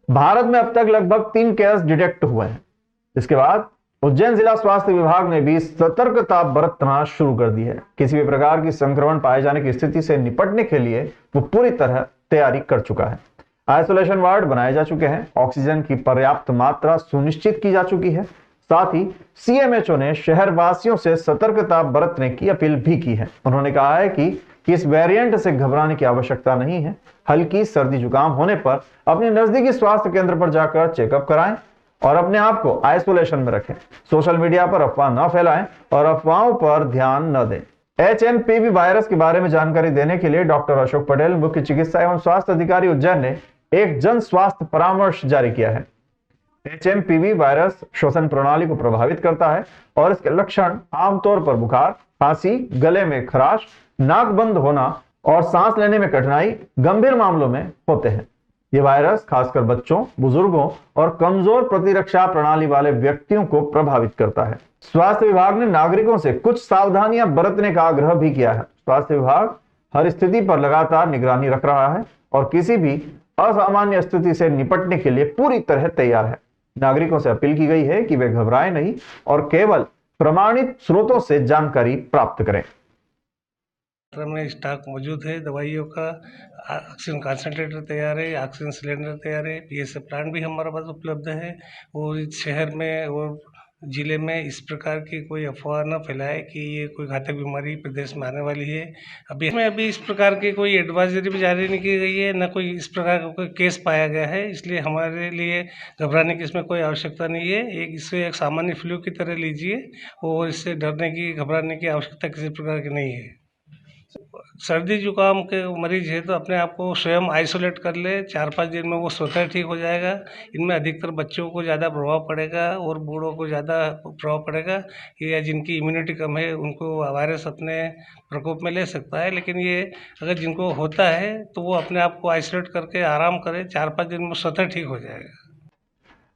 भारत में अब तक लगभग 3 केस डिटेक्ट हुए हैं। इसके बाद उज्जैन जिला स्वास्थ्य विभाग ने भी सतर्कता बरतना शुरू कर दी है। किसी भी प्रकार की संक्रमण पाए जाने की स्थिति से निपटने के लिए वो पूरी तरह तैयारी कर चुका है। आइसोलेशन वार्ड बनाए जा चुके हैं, ऑक्सीजन की पर्याप्त मात्रा सुनिश्चित की जा चुकी है। साथ ही सीएमएचओ ने शहरवासियों से सतर्कता बरतने की अपील भी की है। उन्होंने कहा है कि इस वेरिएंट से घबराने की आवश्यकता नहीं है। हल्की सर्दी जुकाम होने पर अपने नजदीकी स्वास्थ्य केंद्र पर जाकर चेकअप कराएं और अपने आप को आइसोलेशन में रखें। सोशल मीडिया पर अफवाह न फैलाएं और अफवाहों पर ध्यान न दें। HMPV वायरस के बारे में जानकारी देने के लिए डॉक्टर अशोक पटेल, मुख्य चिकित्सा एवं स्वास्थ्य अधिकारी उज्जैन ने एक जन स्वास्थ्य परामर्श जारी किया है। HMPV वायरस श्वसन प्रणाली को प्रभावित करता है और इसके लक्षण आमतौर पर बुखार, खांसी, गले में खराश, नाक बंद होना और सांस लेने में कठिनाई गंभीर मामलों में होते हैं। यह वायरस खासकर बच्चों, बुजुर्गों और कमजोर प्रतिरक्षा प्रणाली वाले व्यक्तियों को प्रभावित करता है। स्वास्थ्य विभाग ने नागरिकों से कुछ सावधानियां बरतने का आग्रह भी किया है। स्वास्थ्य विभाग हर स्थिति पर लगातार निगरानी रख रहा है और किसी भी असामान्य स्थिति से निपटने के लिए पूरी तरह तैयार है। नागरिकों से अपील की गई है कि वे घबराएं नहीं और केवल प्रमाणित स्रोतों से जानकारी प्राप्त करें। में स्टॉक मौजूद है दवाइयों का, ऑक्सीजन कंसंट्रेटर तैयार है, ऑक्सीजन सिलेंडर तैयार है, PSA प्लांट भी हमारे पास उपलब्ध है। और इस शहर में और जिले में इस प्रकार की कोई अफवाह न फैलाए कि ये कोई घातक बीमारी प्रदेश में आने वाली है। अभी इस प्रकार की कोई एडवाइजरी भी जारी नहीं की गई है, न कोई इस प्रकार का कोई केस पाया गया है। इसलिए हमारे लिए घबराने की इसमें कोई आवश्यकता नहीं है। इसे एक सामान्य फ्लू की तरह लीजिए और इससे डरने की, घबराने की आवश्यकता किसी प्रकार की नहीं है। सर्दी जुकाम के मरीज है तो अपने आप को स्वयं आइसोलेट कर ले, 4-5 दिन में वो स्वतः ठीक हो जाएगा। इनमें अधिकतर बच्चों को ज़्यादा प्रभाव पड़ेगा और बूढ़ों को ज़्यादा प्रभाव पड़ेगा। या जिनकी इम्यूनिटी कम है उनको वायरस अपने प्रकोप में ले सकता है, लेकिन ये अगर जिनको होता है तो वो अपने आप को आइसोलेट करके आराम करें, 4-5 दिन में स्वतः ठीक हो जाएगा।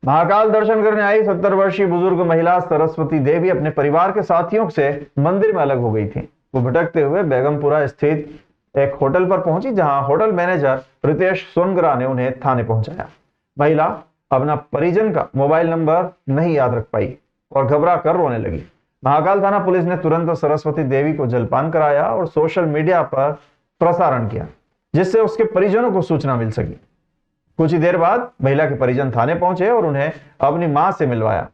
महाकाल दर्शन करने आई 70 वर्षीय बुजुर्ग महिला सरस्वती देवी अपने परिवार के साथियों से मंदिर में अलग हो गई थी। वो भटकते हुए बेगमपुरा स्थित एक होटल पर पहुंची, जहां होटल मैनेजर रितेश सोनगरा ने उन्हें थाने पहुंचाया। महिला अपना परिजन का मोबाइल नंबर नहीं याद रख पाई और घबरा कर रोने लगी। महाकाल थाना पुलिस ने तुरंत सरस्वती देवी को जलपान कराया और सोशल मीडिया पर प्रसारण किया, जिससे उसके परिजनों को सूचना मिल सकी। कुछ ही देर बाद महिला के परिजन थाने पहुंचे और उन्हें अपनी मां से मिलवाया।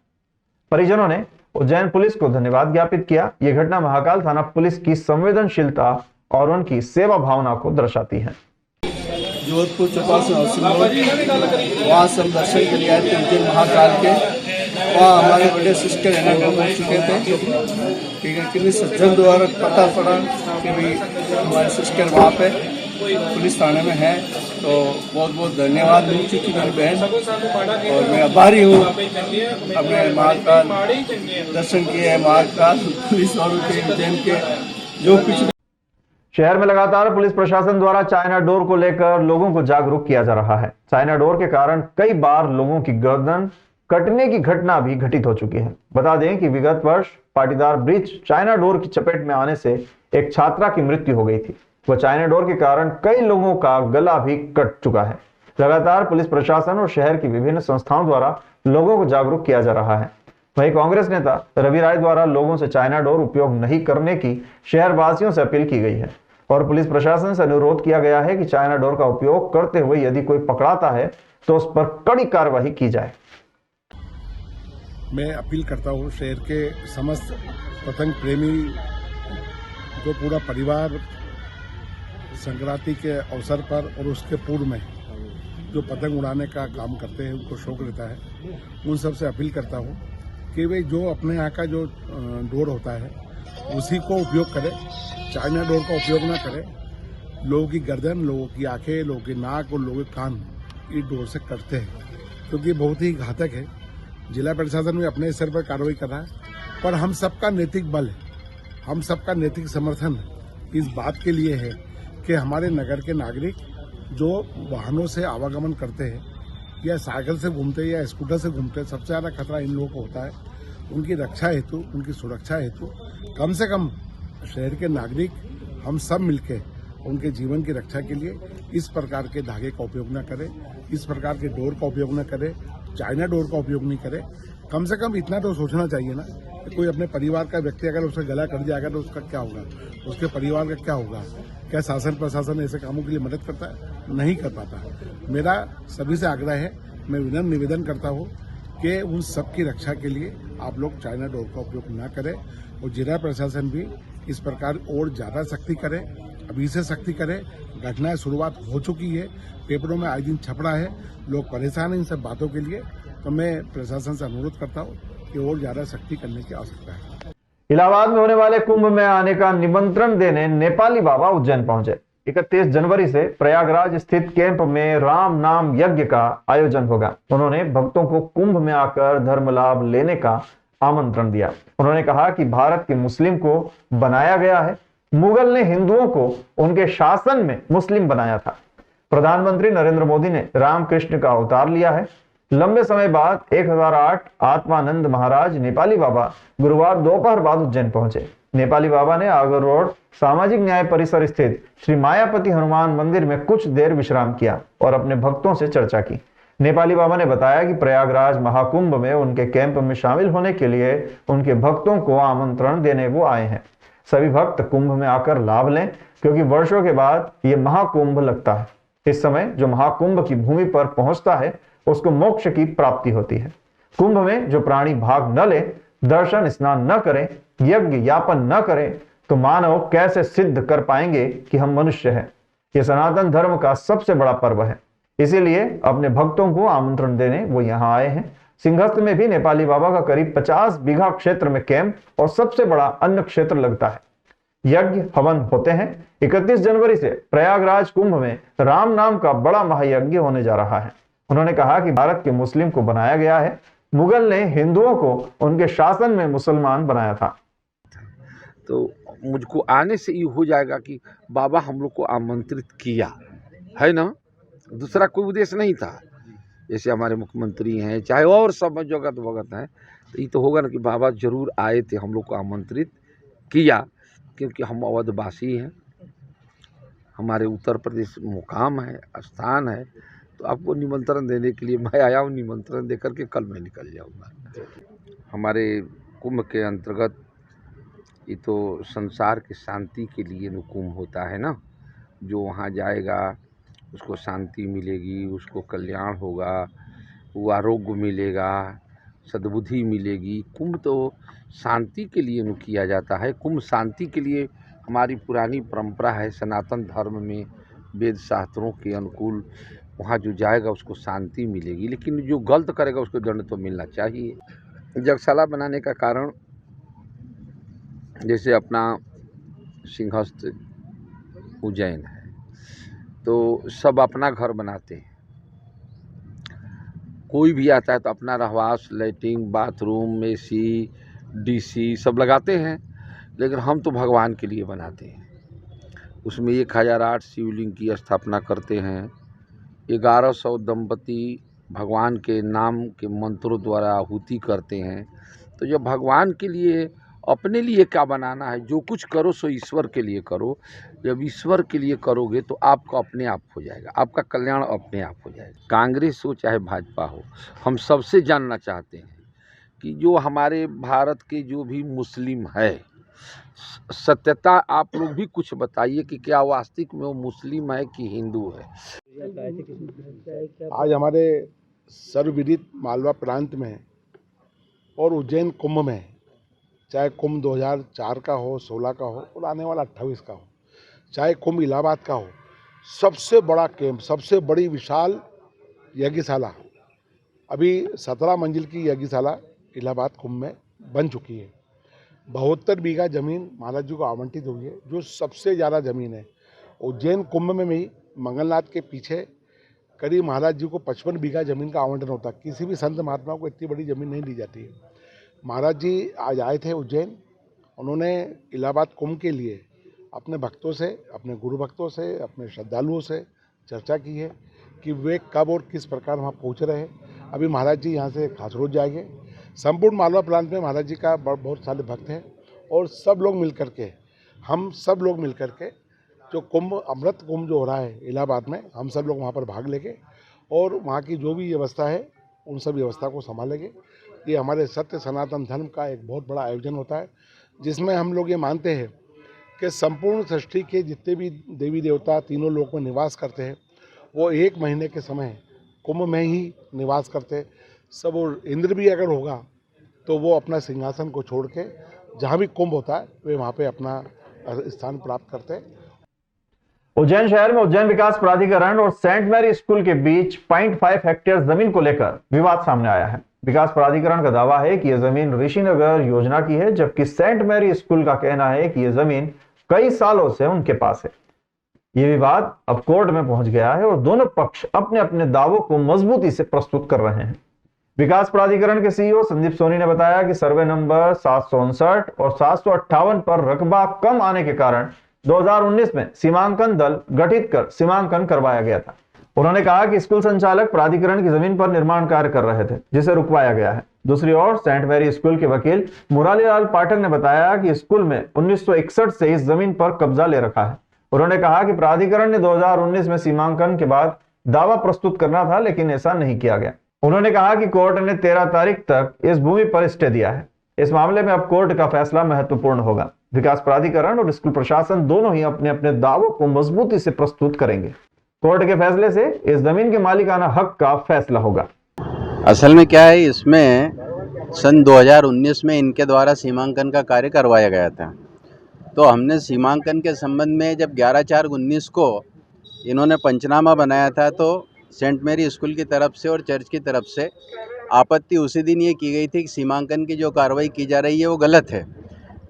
परिजनों ने उज्जैन पुलिस को धन्यवाद ज्ञापित किया। यह घटना महाकाल थाना पुलिस की संवेदनशीलता और उनकी सेवा भावना को दर्शाती है। जोधपुर चौपाल वहाँ से हम दर्शन के लिए आए थे उज्जैन महाकाल के। वहाँ हमारे बड़े सिस्टर एनेक्ट हो चुके थे, ठीक है। किन्हीं सज्जन द्वारा पता पड़ा कि भाई हमारे सिस्टर वहाँ पे पुलिस थाने में है, तो बहुत बहुत धन्यवाद मिल चुकी मेरी बहन, और मैं आभारी हूँ। अपने महाकाल दर्शन किए हैं, महाकाल पुलिस और उज्जैन के जो कुछ। शहर में लगातार पुलिस प्रशासन द्वारा चाइना डोर को लेकर लोगों को जागरूक किया जा रहा है। चाइना डोर के कारण कई बार लोगों की गर्दन कटने की घटना भी घटित हो चुकी है। बता दें कि विगत वर्ष पाटीदार ब्रिज चाइना डोर की चपेट में आने से एक छात्रा की मृत्यु हो गई थी। वह चाइना डोर के कारण कई लोगों का गला भी कट चुका है। लगातार पुलिस प्रशासन और शहर की विभिन्न संस्थाओं द्वारा लोगों को जागरूक किया जा रहा है। वहीं कांग्रेस नेता रवि राय द्वारा लोगों से चाइना डोर उपयोग नहीं करने की शहरवासियों से अपील की गई है और पुलिस प्रशासन से अनुरोध किया गया है कि चाइना डोर का उपयोग करते हुए यदि कोई पकड़ाता है तो उस पर कड़ी कार्रवाई की जाए। मैं अपील करता हूँ शहर के समस्त पतंग प्रेमी, जो पूरा परिवार संक्रांति के अवसर पर और उसके पूर्व में जो पतंग उड़ाने का काम करते हैं, उनको शौक रहता है, उन सब से अपील करता हूँ कि वे जो अपने यहाँ का जो डोर होता है उसी को उपयोग करें, चाइना डोर का उपयोग ना करें। लोगों की गर्दन, लोगों की आंखें, लोगों की नाक और लोगों के कान इस डोर से कटते हैं, क्योंकि बहुत ही घातक है। जिला प्रशासन भी अपने स्तर पर कार्रवाई कर रहा है, पर हम सबका नैतिक बल है, हम सबका नैतिक समर्थन इस बात के लिए है कि हमारे नगर के नागरिक जो वाहनों से आवागमन करते हैं या साइकिल से घूमते हैं या स्कूटर से घूमते हैं, सबसे ज़्यादा खतरा इन लोगों को होता है। उनकी रक्षा हेतु, उनकी सुरक्षा हेतु कम से कम शहर के नागरिक हम सब मिलके उनके जीवन की रक्षा के लिए इस प्रकार के धागे का उपयोग न करें, इस प्रकार के डोर का उपयोग न करें, चाइना डोर का उपयोग नहीं करें। कम से कम इतना तो सोचना चाहिए ना कि कोई अपने परिवार का व्यक्ति अगर उसका गला कट जाएगा तो उसका क्या होगा, उसके परिवार का क्या होगा। क्या शासन प्रशासन ऐसे कामों के लिए मदद करता है? नहीं कर पाता। मेरा सभी से आग्रह है, मैं विनम्र निवेदन करता हूँ कि उन सब की रक्षा के लिए आप लोग चाइना डोर का उपयोग न करें और जिला प्रशासन भी इस प्रकार और ज्यादा सख्ती करे, अभी से सख्ती करे। घटनाएं शुरुआत हो चुकी है, पेपरों में आज दिन छप रहा है, लोग परेशान हैं इन सब बातों के लिए। तो मैं प्रशासन से अनुरोध करता हूँ कि और ज्यादा सख्ती करने की आवश्यकता है। इलाहाबाद में होने वाले कुंभ में आने का निमंत्रण देने नेपाली बाबा उज्जैन पहुंचे। 31 जनवरी से प्रयागराज स्थित कैंप में राम नाम यज्ञ का आयोजन होगा। उन्होंने भक्तों को कुंभ में आकर धर्म लाभ लेने का आमंत्रण दिया। उन्होंने कहा कि भारत के मुस्लिम को बनाया गया है, मुगल ने हिंदुओं को उनके शासन में मुस्लिम बनाया था। प्रधानमंत्री नरेंद्र मोदी ने रामकृष्ण का अवतार लिया है। लंबे समय बाद 1008 आत्मानंद महाराज नेपाली बाबा गुरुवार दोपहर बाद उज्जैन पहुंचे। नेपाली बाबा ने आगर रोड सामाजिक न्याय परिसर स्थित श्री मायापति हनुमान मंदिर में कुछ देर विश्राम किया और अपने भक्तों से चर्चा की। नेपाली बाबा ने बताया कि प्रयागराज महाकुंभ में उनके कैंप में शामिल होने के लिए उनके भक्तों को आमंत्रण देने वो आए हैं। सभी भक्त कुंभ में आकर लाभ लें, क्योंकि वर्षों के बाद ये महाकुंभ लगता है। इस समय जो महाकुंभ की भूमि पर पहुंचता है उसको मोक्ष की प्राप्ति होती है। कुंभ में जो प्राणी भाग न ले, दर्शन स्नान न करें, यज्ञ यापन न करें, तो मानव कैसे सिद्ध कर पाएंगे कि हम मनुष्य हैं। ये सनातन धर्म का सबसे बड़ा पर्व है, इसीलिए अपने भक्तों को आमंत्रण देने वो यहाँ आए हैं। सिंहस्थ में भी नेपाली बाबा का करीब 50 बीघा क्षेत्र में कैंप और सबसे बड़ा अन्न क्षेत्र लगता है। यज्ञ हवन होते हैं। 31 जनवरी से प्रयागराज कुंभ में राम नाम का बड़ा महायज्ञ होने जा रहा है। उन्होंने कहा कि भारत के मुस्लिम को बनाया गया है, मुगल ने हिंदुओं को उनके शासन में मुसलमान बनाया था। तो मुझको आने से ये हो जाएगा कि बाबा हम लोग को आमंत्रित किया है ना, दूसरा कोई उद्देश्य नहीं था। जैसे हमारे मुख्यमंत्री हैं, चाहे और सब जगत भगत हैं, तो ये तो होगा ना कि बाबा जरूर आए थे, हम लोग को आमंत्रित किया, क्योंकि हम अवधवासी हैं, हमारे उत्तर प्रदेश मुकाम है, स्थान है। तो आपको निमंत्रण देने के लिए मैं आया हूँ। निमंत्रण देकर के कल मैं निकल जाऊँगा। हमारे कुंभ के अंतर्गत ये तो संसार की शांति के लिए कुंभ होता है ना। जो वहाँ जाएगा उसको शांति मिलेगी, उसको कल्याण होगा, वो आरोग्य मिलेगा, सद्बुद्धि मिलेगी। कुंभ तो शांति के लिए किया जाता है। कुंभ शांति के लिए हमारी पुरानी परंपरा है। सनातन धर्म में वेद शास्त्रों के अनुकूल वहाँ जो जाएगा उसको शांति मिलेगी, लेकिन जो गलत करेगा उसको दंड तो मिलना चाहिए। यज्ञशाला बनाने का कारण, जैसे अपना सिंहस्थ उज्जैन है, तो सब अपना घर बनाते हैं। कोई भी आता है तो अपना रहवास, लैट्रिन, बाथरूम, एसी, डीसी सब लगाते हैं, लेकिन हम तो भगवान के लिए बनाते हैं। उसमें 1008 शिवलिंग की स्थापना करते हैं। 1100 दंपति भगवान के नाम के मंत्रों द्वारा आहुति करते हैं। तो जब भगवान के लिए, अपने लिए क्या बनाना है, जो कुछ करो सो ईश्वर के लिए करो। जब ईश्वर के लिए करोगे तो आपका अपने आप हो जाएगा, आपका कल्याण अपने आप हो जाएगा। कांग्रेस हो चाहे भाजपा हो, हम सबसे जानना चाहते हैं कि जो हमारे भारत के जो भी मुस्लिम है, सत्यता आप लोग भी कुछ बताइए कि क्या वास्तविक में वो मुस्लिम है कि हिंदू है। आज हमारे सर्वविदित मालवा प्रांत में और उज्जैन कुंभ में, चाहे कुंभ 2004 का हो, 16 का हो और आने वाला 28 का हो, चाहे कुंभ इलाहाबाद का हो, सबसे बड़ा कैंप, सबसे बड़ी विशाल यज्ञशाला, अभी 17 मंजिल की यज्ञशाला इलाहाबाद कुंभ में बन चुकी है। 72 बीघा जमीन महाराज जी को आवंटित हुई है, जो सबसे ज़्यादा ज़मीन है। उज्जैन कुंभ में भी मंगलनाथ के पीछे करीब महाराज जी को 55 बीघा जमीन का आवंटन होता है। किसी भी संत महात्मा को इतनी बड़ी ज़मीन नहीं दी जाती है। महाराज जी आज आए थे उज्जैन। उन्होंने इलाहाबाद कुंभ के लिए अपने भक्तों से, अपने गुरु भक्तों से, अपने श्रद्धालुओं से चर्चा की है कि वे कब और किस प्रकार वहाँ पहुँच रहे हैं। अभी महाराज जी यहाँ से खासरोड जाएंगे। संपूर्ण मालवा प्रांत में महाराज जी का बहुत सारे भक्त हैं और सब लोग मिलकर के, हम सब लोग मिलकर के जो कुंभ अमृत कुंभ जो हो रहा है इलाहाबाद में, हम सब लोग वहाँ पर भाग लेंगे और वहाँ की जो भी व्यवस्था है उन सब व्यवस्था को संभालेंगे। ये हमारे सत्य सनातन धर्म का एक बहुत बड़ा आयोजन होता है, जिसमें हम लोग ये मानते हैं कि संपूर्ण सृष्टि के जितने भी देवी देवता तीनों लोक में निवास करते हैं वो 1 महीने के समय कुंभ में ही निवास करते हैं सब। और इंद्र भी अगर होगा तो वो अपना सिंहासन को छोड़ के जहाँ भी कुंभ होता है वे वहाँ पे अपना स्थान प्राप्त करते हैं। उज्जैन शहर में उज्जैन विकास प्राधिकरण और सेंट मैरी स्कूल के बीच 0.5 हेक्टेयर जमीन को लेकर विवाद सामने आया है। विकास प्राधिकरण का दावा है कि यह जमीन ऋषिनगर योजना की है, जबकि सेंट मैरी स्कूल का कहना है कि यह जमीन कई सालों से उनके पास है। यह विवाद अब कोर्ट में पहुंच गया है और दोनों पक्ष अपने अपने दावों को मजबूती से प्रस्तुत कर रहे हैं। विकास प्राधिकरण के सीईओ संदीप सोनी ने बताया कि सर्वे नंबर 759 और 758 पर रकबा कम आने के कारण 2019 में सीमांकन दल गठित कर सीमांकन करवाया गया था। उन्होंने कहा कि स्कूल संचालक प्राधिकरण की जमीन पर निर्माण कार्य कर रहे थे, जिसे रुकवाया गया है। दूसरी ओर सेंट मैरी स्कूल के वकील मुरारीलाल पाठक ने बताया कि स्कूल में 1961 से इस जमीन पर कब्जा ले रखा है। उन्होंने कहा कि प्राधिकरण ने 2019 में सीमांकन के बाद दावा प्रस्तुत करना था, लेकिन ऐसा नहीं किया गया। उन्होंने कहा कि कोर्ट ने 13 तारीख तक इस भूमि पर स्टे दिया है। इस मामले में अब कोर्ट का फैसला महत्वपूर्ण होगा। विकास प्राधिकरण और स्कूल प्रशासन दोनों ही अपने अपने दावों को मजबूती से प्रस्तुत करेंगे। कोर्ट के फैसले से इस जमीन के मालिकाना हक का फैसला होगा। असल में क्या है, इसमें सन 2019 में इनके द्वारा सीमांकन का कार्य करवाया गया था। तो हमने सीमांकन के संबंध में जब 11/4/19 को इन्होंने पंचनामा बनाया था, तो सेंट मैरी स्कूल की तरफ से और चर्च की तरफ से आपत्ति उसी दिन ये की गई थी कि सीमांकन की जो कार्रवाई की जा रही है वो गलत है।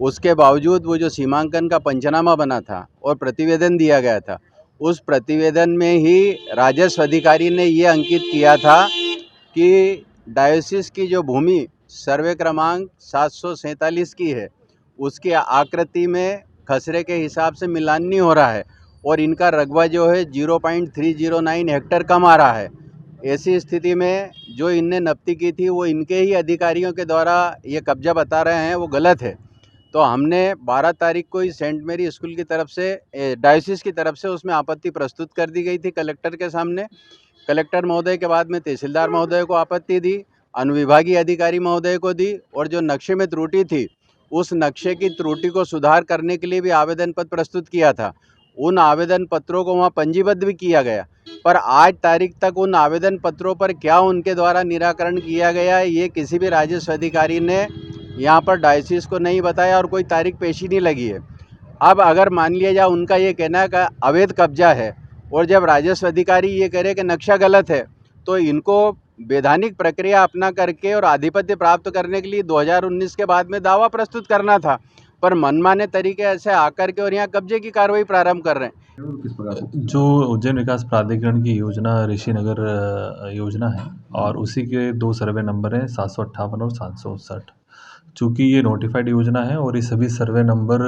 उसके बावजूद वो जो सीमांकन का पंचनामा बना था और प्रतिवेदन दिया गया था, उस प्रतिवेदन में ही राजस्व अधिकारी ने ये अंकित किया था कि डायोसिस की जो भूमि सर्वे क्रमांक 747 की है, उसकी आकृति में खसरे के हिसाब से मिलान नहीं हो रहा है और इनका रकबा जो है 0.309 हेक्टेयर कम आ रहा है। ऐसी स्थिति में जो इनने नप्ती की थी वो इनके ही अधिकारियों के द्वारा ये कब्जा बता रहे हैं, वो गलत है। तो हमने 12 तारीख को ही सेंट मैरी स्कूल की तरफ से डायोसिस की तरफ से उसमें आपत्ति प्रस्तुत कर दी गई थी कलेक्टर के सामने। कलेक्टर महोदय के बाद में तहसीलदार महोदय को आपत्ति दी, अनुविभागीय अधिकारी महोदय को दी और जो नक्शे में त्रुटि थी उस नक्शे की त्रुटि को सुधार करने के लिए भी आवेदन पत्र प्रस्तुत किया था। उन आवेदन पत्रों को वहाँ पंजीबद्ध भी किया गया, पर आज तारीख तक उन आवेदन पत्रों पर क्या उनके द्वारा निराकरण किया गया है ये किसी भी राजस्व अधिकारी ने यहाँ पर डायोसिस को नहीं बताया और कोई तारीख पेशी नहीं लगी है। अब अगर मान लिया जाए उनका ये कहना है कि अवैध कब्जा है और जब राजस्व अधिकारी ये कह रहे कि नक्शा गलत है, तो इनको वैधानिक प्रक्रिया अपना करके और आधिपत्य प्राप्त करने के लिए 2019 के बाद में दावा प्रस्तुत करना था, पर मनमाने तरीके से आकर के और यहाँ कब्जे की कार्रवाई प्रारंभ कर रहे हैं। जो उज्जैन विकास प्राधिकरण की योजना ऋषिनगर योजना है और उसी के 2 सर्वे नंबर हैं 758 और 759। चूँकि ये नोटिफाइड योजना है और ये सभी सर्वे नंबर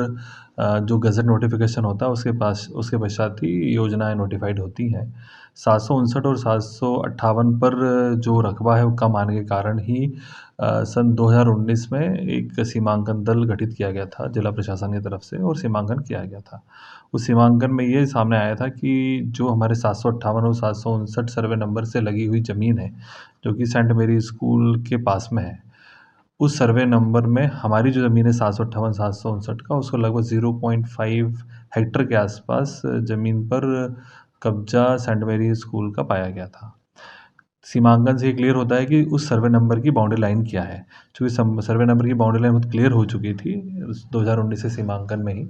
जो गज़ट नोटिफिकेशन होता है उसके पश्चात ही योजनाएं नोटिफाइड होती हैं। 759 और 758 पर जो रकबा है वो कम आने के कारण ही सन 2019 में एक सीमांकन दल गठित किया गया था जिला प्रशासन की तरफ से और सीमांकन किया गया था। उस सीमांकन में ये सामने आया था कि जो हमारे 758 और 759 सर्वे नंबर से लगी हुई ज़मीन है, जो कि सेंट मैरी स्कूल के पास में है, उस सर्वे नंबर में हमारी जो ज़मीन है 758 759 का, उसको लगभग 0.5 हेक्टेयर के आसपास ज़मीन पर कब्जा सेंट मैरी स्कूल का पाया गया था। सीमांकन से क्लियर होता है कि उस सर्वे नंबर की बाउंड्री लाइन क्या है। चूँकि सर्वे नंबर की बाउंड्री लाइन बहुत क्लियर हो चुकी थी 2019 से सीमांकन में ही,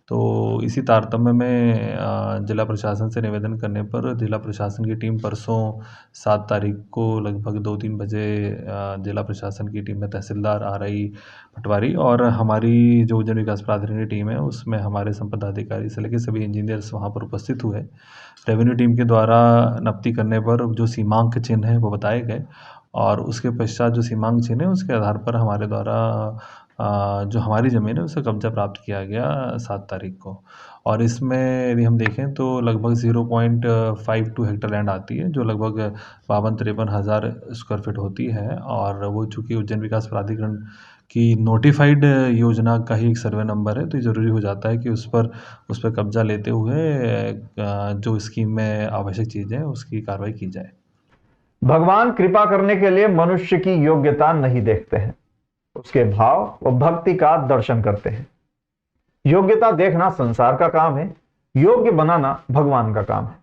तो इसी तारतम्य में जिला प्रशासन से निवेदन करने पर जिला प्रशासन की टीम परसों 7 तारीख को लगभग 2-3 बजे जिला प्रशासन की टीम में तहसीलदार RI पटवारी और हमारी जो उज्जैन विकास प्राधिकरण की टीम है उसमें हमारे संपदा अधिकारी से लेकर सभी इंजीनियर्स वहाँ पर उपस्थित हुए। रेवेन्यू टीम के द्वारा नप्ती करने पर जो सीमांक चिन्ह है वो बताए गए और उसके पश्चात जो सीमांक चिन्ह है उसके आधार पर हमारे द्वारा जो हमारी ज़मीन है उसे कब्जा प्राप्त किया गया 7 तारीख को। और इसमें यदि हम देखें तो लगभग 0.52 हेक्टेयर लैंड आती है, जो लगभग 52-53 हज़ार स्क्वायर फीट होती है। और वो चूँकि उज्जैन विकास प्राधिकरण कि नोटिफाइड योजना का ही एक सर्वे नंबर है, तो ये ज़रूरी हो जाता है कि उस पर कब्जा लेते हुए जो स्कीम में आवश्यक चीज़ें हैं उसकी कार्रवाई की जाए। भगवान कृपा करने के लिए मनुष्य की योग्यता नहीं देखते हैं, उसके भाव व भक्ति का दर्शन करते हैं। योग्यता देखना संसार का काम है, योग्य बनाना भगवान का काम है।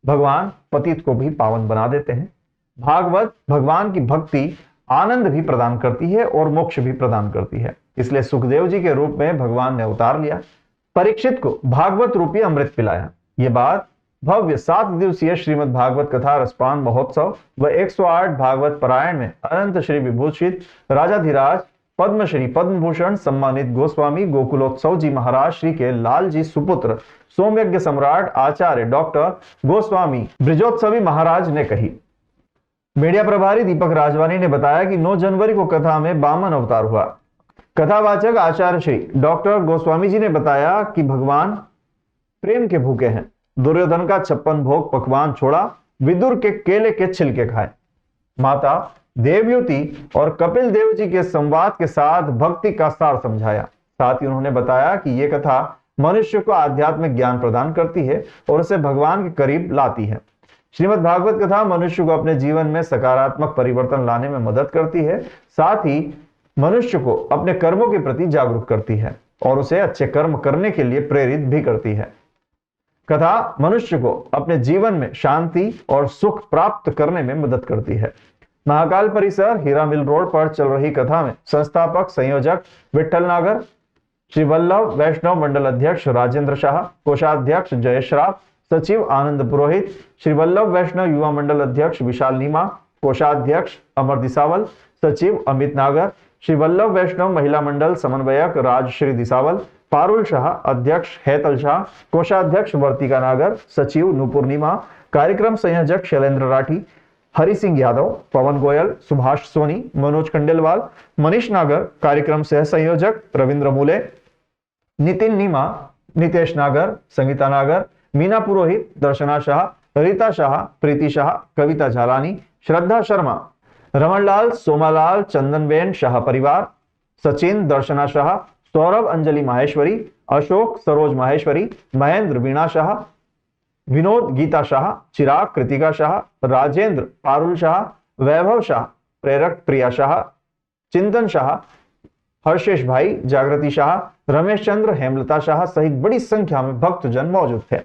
भगवान पतित को भी पावन बना देते हैं। भागवत भगवान की भक्ति आनंद भी प्रदान करती है और मोक्ष भी प्रदान करती है। इसलिए सुखदेव जी के रूप में भगवान ने अवतार लिया, परीक्षित को भागवत रूपी अमृत पिलाया। ये बात भव्य 7 दिवसीय श्रीमद् भागवत कथा रसपान महोत्सव व 108 भागवत पारायण में अनंत श्री विभूषित राजाधिराज पद्मश्री पद्मभूषण सम्मानित गोस्वामी गोकुलोत्सव जी महाराज श्री के लाल जी सुपुत्र सोमयज्ञ सम्राट आचार्य डॉक्टर गोस्वामी ब्रिजोत्सवी महाराज ने कही। मीडिया प्रभारी दीपक राजवानी ने बताया कि 9 जनवरी को कथा में वामन अवतार हुआ। कथावाचक आचार्य श्री डॉक्टर गोस्वामी जी ने बताया कि भगवान प्रेम के भूखे हैं। दुर्योधन का 56 भोग पकवान छोड़ा, विदुर के केले के छिलके खाए। माता देवयुति और कपिल देव जी के संवाद के साथ भक्ति का सार समझाया। साथ ही उन्होंने बताया कि यह कथा मनुष्य को आध्यात्मिक ज्ञान प्रदान करती है और उसे भगवान के करीब लाती है। श्रीमद् भागवत कथा मनुष्य को अपने जीवन में सकारात्मक परिवर्तन लाने में मदद करती है, साथ ही मनुष्य को अपने कर्मों के प्रति जागरूक करती है और उसे अच्छे कर्म करने के लिए प्रेरित भी करती है। कथा मनुष्य को अपने जीवन में शांति और सुख प्राप्त करने में मदद करती है। महाकाल परिसर हीरा मिल रोड पर चल रही कथा में संस्थापक संयोजक विठल नागर, श्री वल्लभ वैष्णव मंडल अध्यक्ष राजेंद्र शाह, कोषाध्यक्ष जयेश राव, सचिव आनंद पुरोहित, श्री वल्लभ वैष्णव युवा मंडल अध्यक्ष विशाल नीमा, कोषाध्यक्ष अमर दिसावल, सचिव अमित नागर, श्री वल्लभ वैष्णव महिला मंडल समन्वयक राजश्री दिसावल, पारुल शाह, अध्यक्ष हैतल शाह, कोषाध्यक्ष वर्तिका नागर, सचिव नूपुर नीमा, कार्यक्रम संयोजक शैलेंद्र राठी, हरि सिंह यादव, पवन गोयल, सुभाष सोनी, मनोज खंडेलवाल, मनीष नागर, कार्यक्रम सह संयोजक रविंद्र मूले, नितिन नीमा, नितेश नागर, संगीता नागर, मीना पुरोहित, दर्शना शाह, रीता शाह, प्रीति शाह, कविता झालानी, श्रद्धा शर्मा, रमनलाल, सोमालाल, चंदनबेन शाह परिवार, सचिन, दर्शना शाह, सौरभ अंजलि माहेश्वरी, अशोक सरोज माहेश्वरी, महेंद्र वीणा शाह, विनोद गीता शाह, चिराग कृतिका शाह, राजेंद्र पारुल शाह, वैभव शाह, प्रेरक प्रिया शाह, चिंतन शाह, हर्षेश भाई, जागृति शाह, रमेश चंद्र, हेमलता शाह सहित बड़ी संख्या में भक्तजन मौजूद थे।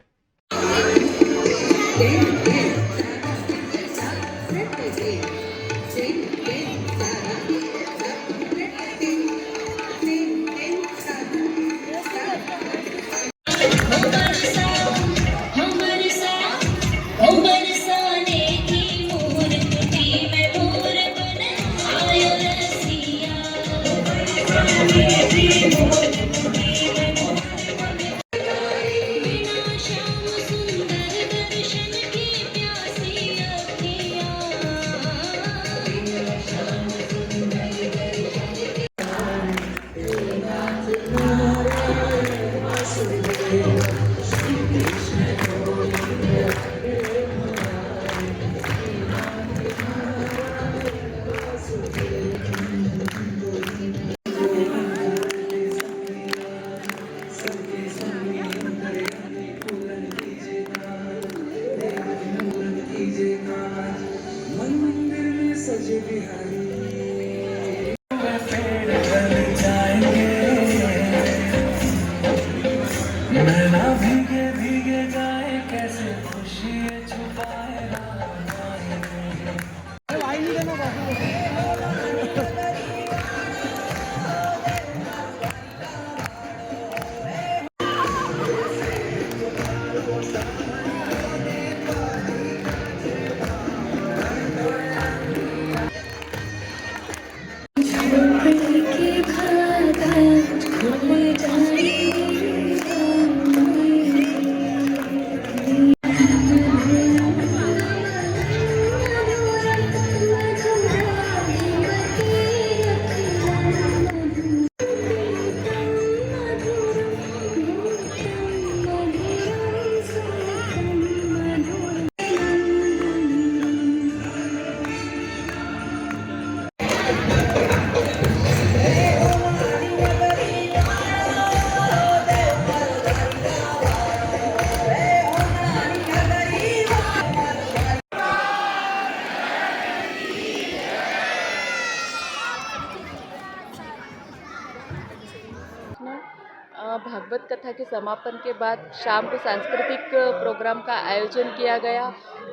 कथा के समापन के बाद शाम को सांस्कृतिक प्रोग्राम का आयोजन किया गया।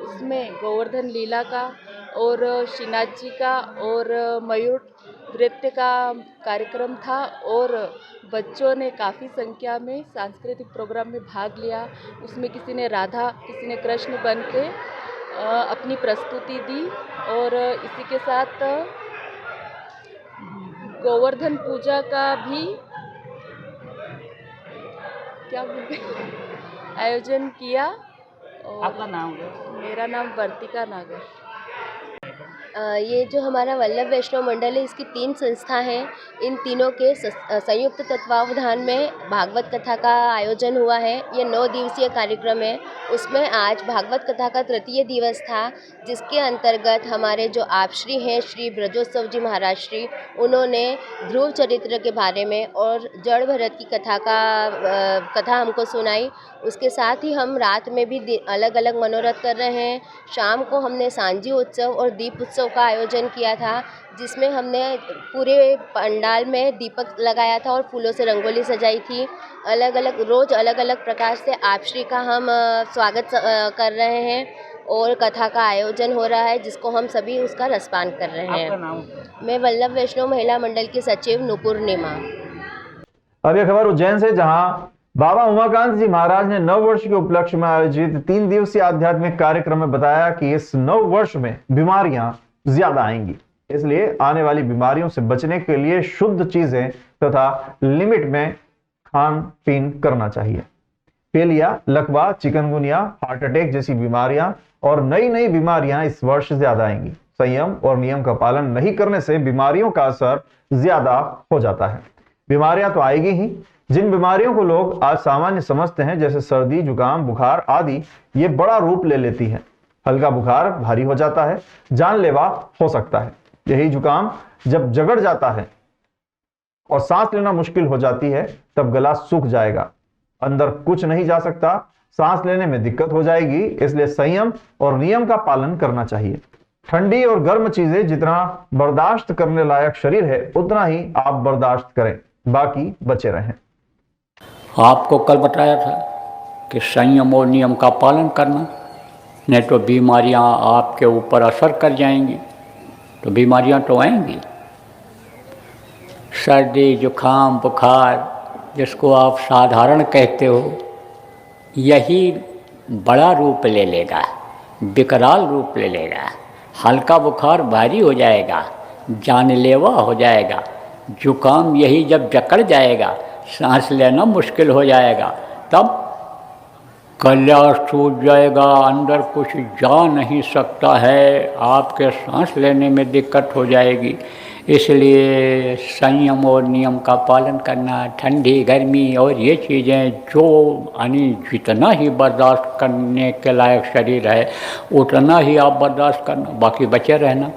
उसमें गोवर्धन लीला का और श्रीनाथ जी का और मयूर नृत्य का कार्यक्रम था और बच्चों ने काफ़ी संख्या में सांस्कृतिक प्रोग्राम में भाग लिया। उसमें किसी ने राधा, किसी ने कृष्ण बन के अपनी प्रस्तुति दी और इसी के साथ गोवर्धन पूजा का भी आयोजन किया। और आपका नाम? मेरा नाम वर्तिका नागर। ये जो हमारा वल्लभ वैष्णव मंडल है, इसकी 3 संस्था हैं। इन तीनों के संयुक्त तत्वावधान में भागवत कथा का आयोजन हुआ है। ये 9 दिवसीय कार्यक्रम है। उसमें आज भागवत कथा का तृतीय दिवस था, जिसके अंतर्गत हमारे जो आपश्री हैं श्री ब्रजोत्सव जी महाराज श्री, उन्होंने ध्रुव चरित्र के बारे में और जड़ भरत की कथा हमको सुनाई। उसके साथ ही हम रात में भी अलग अलग मनोरथ कर रहे हैं। शाम को हमने सांझी उत्सव और दीप उत्सव का आयोजन किया था, जिसमें हमने पूरे पंडाल में दीपक लगाया था और फूलों से रंगोली सजाई थी। रोज़ अलग अलग प्रकार से आपश्री का हम स्वागत कर रहे हैं और कथा का आयोजन हो रहा है, जिसको हम सभी उसका रसपान कर रहे हैं। आपका नाम? मैं वल्लभ वैष्णव महिला मंडल की सचिव नुपूर्णिमा। अब यह खबर उज्जैन से, जहां बाबा उमाकांत जी महाराज ने नव वर्ष के उपलक्ष्य में आयोजित 3 दिवसीय आध्यात्मिक कार्यक्रम में बताया कि इस नव वर्ष में बीमारियां ज्यादा आएंगी, इसलिए आने वाली बीमारियों से बचने के लिए शुद्ध चीजें तथा लिमिट में खान पीन करना चाहिए। पेलिया, लकवा, चिकनगुनिया, हार्ट अटैक जैसी बीमारियां और नई बीमारियां इस वर्ष ज्यादा आएंगी। संयम और नियम का पालन नहीं करने से बीमारियों का असर ज्यादा हो जाता है। बीमारियां तो आएगी ही। जिन बीमारियों को लोग आज सामान्य समझते हैं, जैसे सर्दी, जुकाम, बुखार आदि, ये बड़ा रूप ले लेती है। हल्का बुखार भारी हो जाता है, जानलेवा हो सकता है। यही जुकाम जब जगड़ जाता है और सांस लेना मुश्किल हो जाती है, तब गला सूख जाएगा, अंदर कुछ नहीं जा सकता, सांस लेने में दिक्कत हो जाएगी। इसलिए संयम और नियम का पालन करना चाहिए। ठंडी और गर्म चीजें जितना बर्दाश्त करने लायक शरीर है, उतना ही आप बर्दाश्त करें, बाकी बचे रहें। आपको कल बताया था कि संयम और नियम का पालन करना, नहीं तो बीमारियां आपके ऊपर असर कर जाएंगी, तो बीमारियां तो आएंगी। सर्दी, जुकाम, बुखार, जिसको आप साधारण कहते हो, यही बड़ा रूप ले लेगा, विकराल रूप ले लेगा। हल्का बुखार भारी हो जाएगा, जानलेवा हो जाएगा। जुकाम यही जब जकड़ जाएगा, सांस लेना मुश्किल हो जाएगा, तब गला सूज जाएगा, अंदर कुछ जा नहीं सकता है, आपके सांस लेने में दिक्कत हो जाएगी। इसलिए संयम और नियम का पालन करना, ठंडी, गर्मी और ये चीज़ें जो यानी जितना ही बर्दाश्त करने के लायक शरीर है, उतना ही आप बर्दाश्त करना, बाकी बचे रहना।